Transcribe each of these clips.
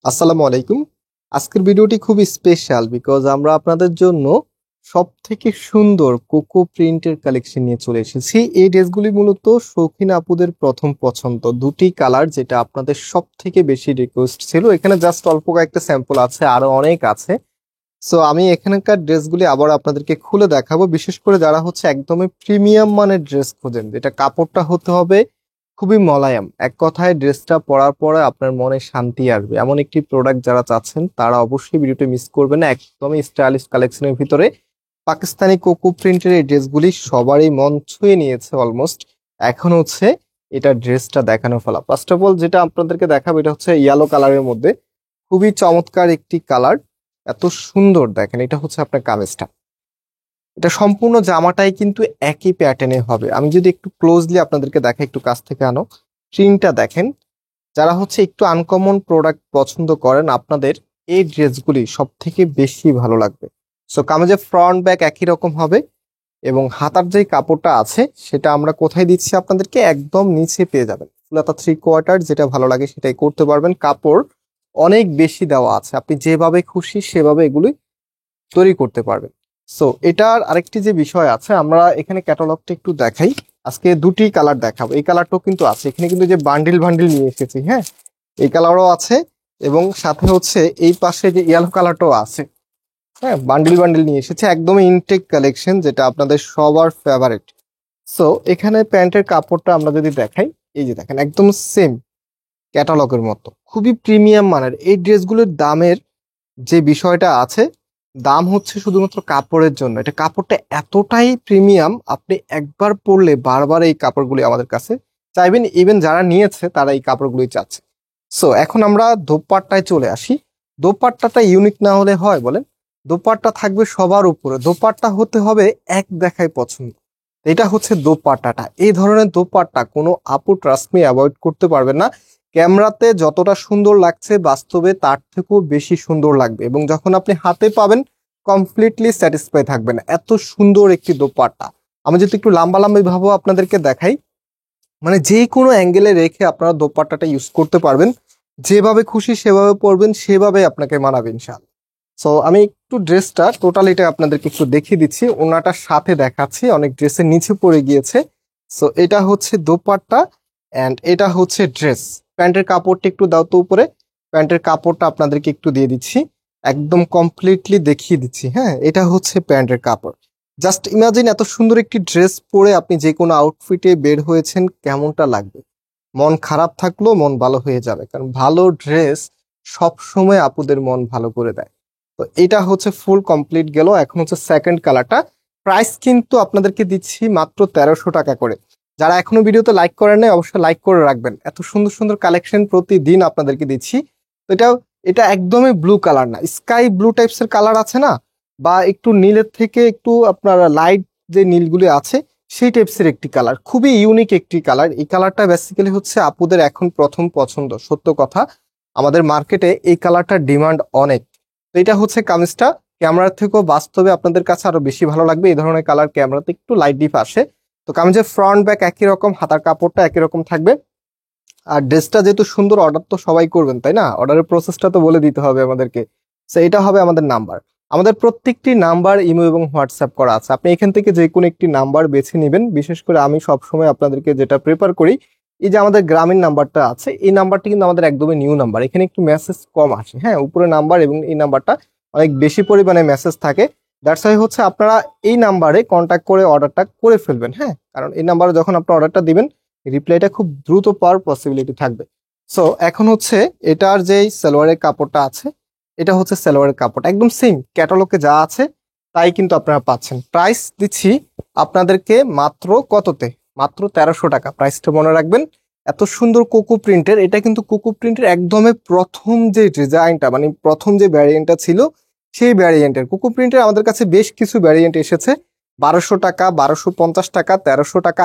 আসসালামু আলাইকুম। আজকের ভিডিওটি খুব স্পেশাল বিকজ আমরা আপনাদের জন্য সব থেকে সুন্দর কোকো প্রিন্টের কালেকশন নিয়ে চলে এসেছি। এই ড্রেসগুলি মূলত শৌখিন আপুদের প্রথম পছন্দ, দুটি কালার যেটা আপনাদের সব থেকে বেশি রিকোয়েস্ট ছিল। এখানে জাস্ট অল্প কয়েকটা স্যাম্পল আছে, আরো অনেক আছে। সো আমি এখানকার ড্রেসগুলি আবার আপনাদেরকে খুলে দেখাবো, বিশেষ করে যারা হচ্ছে একদমই প্রিমিয়াম মানের ড্রেস খোঁজেন, যেটা কাপড়টা হতে হবে খুবই মোলায়েম, এক কথায় ড্রেসটা পরার পরে আপনার মনে শান্তি আসবে এমন একটি প্রোডাক্ট যারা চাচ্ছেন তারা অবশ্যই ভিডিওটি মিস করবেন না। একদমই স্টাইলিশ কালেকশনের ভিতরে পাকিস্তানি কোকো প্রিন্টের এই ড্রেসগুলি সবারই মন ছুঁয়ে নিয়েছে অলমোস্ট। এখন হচ্ছে এটা ড্রেসটা দেখানো ফেলা। ফার্স্ট অফ অল যেটা আপনাদেরকে দেখাবো এটা হচ্ছে ইয়েলো কালারের মধ্যে, খুবই চমৎকার একটি কালার, এত সুন্দর। দেখেন এটা হচ্ছে আপনার কামিজটা, এটা সম্পূর্ণ জামাটাই কিন্তু একই প্যাটার্নে হবে। আমি যদি একটু ক্লোজলি আপনাদেরকে দেখাই, একটু কাছ থেকে আনো, প্রিন্টটা দেখেন। যারা হচ্ছে একটু আনকমন প্রোডাক্ট পছন্দ করেন আপনাদের এই ড্রেসগুলি সব থেকে বেশি ভালো লাগবে। সো কামিজের ফ্রন্ট ব্যাক একই রকম হবে এবং হাতার যে কাপড়টা আছে সেটা আমরা কোথায় দিচ্ছি আপনাদেরকে, একদম নিচে পেয়ে যাবেন। ফুলাতা 3/4 যেটা ভালো লাগে সেটাই করতে পারবেন। কাপড় অনেক বেশি দেওয়া আছে, আপনি যেভাবে খুশি সেভাবে এগুলি তৈরি করতে পারবেন। সো এটার আরেকটি যে বিষয় আছে, আমরা এখানে ক্যাটালগটা একটু দেখাই। আজকে দুটি কালার দেখাবো, এই কালারটাও কিন্তু আছে এখানে, কিন্তু যে বান্ডিল বান্ডিল নিয়ে এসেছি, হ্যাঁ এই কালারও আছে এবং সাথে হচ্ছে এই পাশে যে ইয়েলো কালারটাও আছে। হ্যাঁ বান্ডিল বান্ডিল নিয়ে এসেছে, একদমই ইনটেক কালেকশন যেটা আপনাদের সবার ফেভারিট। সো এখানে প্যান্টের কাপড়টা আমরা যদি দেখাই, এই যে দেখেন একদম সেম ক্যাটালগের মতো, খুবই প্রিমিয়াম মানের। এই ড্রেসগুলোর দামের যে বিষয়টা আছে, দাম হচ্ছে শুধুমাত্র কাপড়ের জন্য। এটা কাপড়টা এতটাই প্রিমিয়াম, আপনি একবার পরলে বারবার এই কাপড়গুলি আমাদের কাছে চাইবেন। ইভেন যারা নিয়েছে তারা এই কাপড়গুলি চাচ্ছে। সো এখন আমরা দোপাট্টায় চলে আসি। দোপাট্টাটা ইউনিক না হলে হয় বলেন? দোপাট্টা থাকবে সবার উপরে, দোপাট্টা হতে হবে এক দেখায় পছন্দ। এটা হচ্ছে দোপাট্টাটা। এই ধরনের দোপাট্টা কোনো আপু ট্রাস্ট মি অ্যাভয়েড করতে পারবেন না। ক্যামেরাতে যতটা সুন্দর লাগছে বাস্তবে তার থেকেও বেশি সুন্দর লাগবে, এবং যখন আপনি হাতে পাবেন কমপ্লিটলি স্যাটিসফাই থাকবেন। এত সুন্দর একটি দোপাট্টা। আমি যদি একটু লম্বা লম্বা ভাবে আপনাদেরকে দেখাই, মানে যে কোনো অ্যাঙ্গেলে রেখে আপনারা দোপাট্টাটা ইউজ করতে পারবেন, যেভাবে খুশি সেভাবে পরবেন, সেভাবে আপনাকে মানাবে ইনশাআল্লাহ। সো আমি একটু ড্রেসটা টোটালিটা আপনাদেরকে একটু দেখিয়ে দিচ্ছি, ওনাটার সাথে দেখাচ্ছি, অনেক ড্রেসের নিচে পড়ে গিয়েছে। সো এটা হচ্ছে দোপাট্টা অ্যান্ড এটা হচ্ছে ড্রেস। প্যান্টের কাপড়টা একটু দাও তো উপরে, প্যান্টের কাপড়টা আপনাদেরকে একটু দিয়ে দিচ্ছি, একদম কমপ্লিটলি দেখিয়ে দিচ্ছি। হ্যাঁ এটা হচ্ছে প্যান্টের কাপড়। জাস্ট ইমাজিন এত সুন্দর একটি ড্রেস পরে আপনি যে কোনো আউটফিটে বের হয়েছেন, কেমনটা লাগবে। মন খারাপ থাকলেও মন ভালো হয়ে যাবে, কারণ ভালো ড্রেস সব সময় আপুদের মন ভালো করে দেয়। তো এটা হচ্ছে ফুল কমপ্লিট গেল। এখন হচ্ছে সেকেন্ড কালারটা। প্রাইস কিন্তু আপনাদেরকে দিচ্ছি মাত্র 1300 টাকা করে। যারা এখনো ভিডিওতে লাইক করেন নাই অবশ্যই লাইক করে রাখবেন, এত সুন্দর সুন্দর কালেকশন প্রতিদিন আপনাদেরকে দিচ্ছি। তো এটা একদমই ব্লু কালার না, স্কাই ব্লু টাইপসের কালার আছে না, বা একটু নীলের থেকে একটু আপনার লাইট যে নীলগুলি আছে সেই টাইপসের একটি কালার, খুবই ইউনিক একটি কালার। এই কালারটা বেসিক্যালি হচ্ছে আপুদের এখন প্রথম পছন্দ। সত্য কথা, আমাদের মার্কেটে এই কালারটার ডিমান্ড অনেক। তো এটা হচ্ছে কামিজটা, ক্যামেরার থেকেও বাস্তবে আপনাদের কাছে আরো বেশি ভালো লাগবে। এই ধরনের কালার ক্যামেরাতে একটু লাইট ডিপ আসে। তো কামিজের ফ্রন্ট ব্যাক একই রকম, হাতার কাপড়টা একই রকম থাকবে। আর ড্রেসটা যেহেতু সুন্দর, অর্ডার তো সবাই করবেন তাই না, অর্ডারের প্রসেসটা তো বলে দিতে হবে আমাদেরকে। তো এটা হবে আমাদের নাম্বার। আমাদের প্রত্যেকটি নাম্বার ইমো এবং হোয়াটসঅ্যাপ করা আছে, আপনি এখান থেকে যে কোনো একটি নাম্বার বেছে নেবেন। বিশেষ করে আমি সবসময় আপনাদেরকে যেটা প্রেফার করি, এই যে আমাদের গ্রামীণ নাম্বারটা আছে, এই নাম্বারটি কিন্তু আমাদের একদমই নিউ নাম্বার, এখানে একটু মেসেজ কম আসে। হ্যাঁ উপরে নাম্বার এবং এই নাম্বারটা অনেক বেশি পরিমাণে মেসেজ থাকে। দ্যাটস ওয়াই হচ্ছে আপনারা এই নাম্বারে কন্ট্যাক্ট করে অর্ডারটা করে ফেলবেন। হ্যাঁ কারণ এই নাম্বারে যখন আপনি অর্ডারটা দিবেন, রিপ্লাইটা খুব দ্রুত পাওয়ার পসিবিলিটি থাকবে। সো এখন হচ্ছে এটার যেই সালোয়ারের কাপড়টা আছে, এটা হচ্ছে সালোয়ারের কাপড়, একদম সেম ক্যাটালগে যা আছে তাই কিন্তু আপনারা পাচ্ছেন। প্রাইস দিচ্ছি আপনাদেরকে মাত্র কততে, মাত্র 1300 টাকা। প্রাইসটা মনে রাখবেন। এত সুন্দর কোকো প্রিন্টের, এটা কিন্তু কোকো প্রিন্টের একদমই প্রথম যে ডিজাইনটা, মানে প্রথম যে ভ্যারিয়েন্টটা ছিল সেই ভ্যারিয়েন্টের কোকো প্রিন্টের আমাদের কাছে বেশ কিছু ভ্যারিয়েন্ট এসেছে। 1200 টাকা, 1250 টাকা, 1300 টাকা,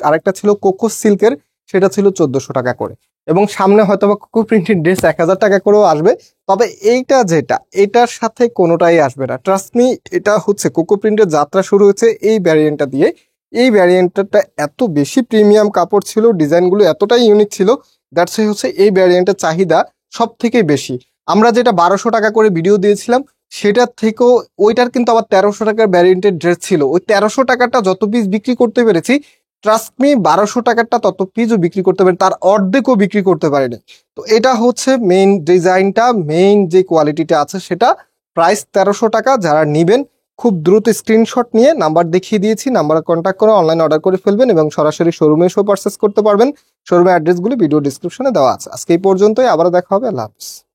আরেকটা ছিল কোকো সিল্কের, সেটা ছিল 1400 টাকা করে। এবং সামনে হয়তো বা কোকো প্রিন্টের ড্রেস 1000 টাকা করেও আসবে। তবে এইটা যেটা, এটার সাথে কোনোটাই আসবে না, ট্রাস্ট মি। এটা হচ্ছে কোকো প্রিন্টের যাত্রা শুরু হয়েছে এই ভ্যারিয়েন্টটা দিয়ে। এই ভ্যারিয়েন্টটা এত বেশি প্রিমিয়াম কাপড় ছিল, ডিজাইনগুলো এতটাই ইউনিক ছিল, দ্যাটস হচ্ছে এই ভ্যারিয়েন্টের চাহিদা সব থেকে বেশি। আমরা যেটা 1200 টাকা করে ভিডিও দিয়েছিলাম সেটার থেকেও ওইটার কিন্তু আবার 1300 টাকার ভ্যারিয়েন্টের ড্রেস ছিল। ওই 1300 টাকাটা যত পিস বিক্রি করতে পেরেছি, ট্রাস্ট মি 1200 টাকারটা তত পিসও বিক্রি করতে পারি, তার অর্ধেকও বিক্রি করতে পারিনি। তো এটা হচ্ছে মেইন ডিজাইনটা, মেইন যে কোয়ালিটিটা আছে সেটা। প্রাইস 1300 টাকা। যারা নিবেন খুব দ্রুত স্ক্রিনশট নিয়ে নাম্বার দেখিয়ে দিয়েছি, নাম্বারে কন্ট্যাক্ট করে অনলাইন অর্ডার করে ফেলবেন এবং সরাসরি শোরুমে এসেও পারচেস করতে পারবেন। শোরুমের অ্যাড্রেসগুলি ভিডিও ডিসক্রিপশনে দেওয়া আছে। আজকে এই পর্যন্তই, আবারও দেখা হবে। আল্লাহ হাফিজ।